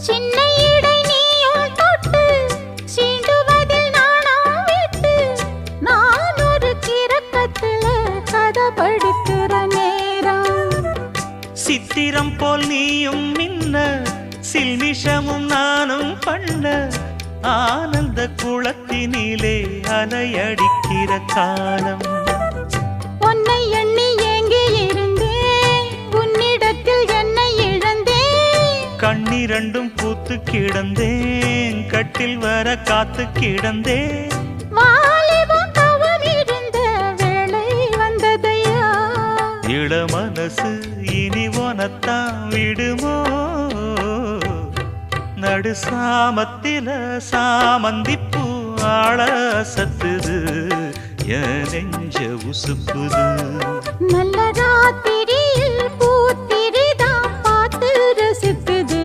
சின்ன இடை நீயும் தொட்டு சீண்டுவதில் நாணம் விட்டு நான் ஒரு கிறக்கத்துல கதை படிக்கிற நேரம். சித்திரம் போல் நீயும் மின்ன சில்மிஷமும் நானும் பண்ண ஆனந்த குளத்தினிலே அலையடிக்கிற காலம். உன்னை எண்ணி ஏங்கி இருந்தேன் உன்னிடத்தில் என்னை இழந்தேன். கண்ணிரண்டும் பூத்து கிடந்தேன் கட்டில் வர காத்து கிடந்தேன். வாலிபம் தவம் இருந்த வேளை வந்ததையா. இள மனசு இனி உனத்தான் விடுமோ நடு சாமத்தில சாமந்திப்பூ ஆள சத்துது என் நெஞ்ச உசுப்புது. நல்ல ராத்திரி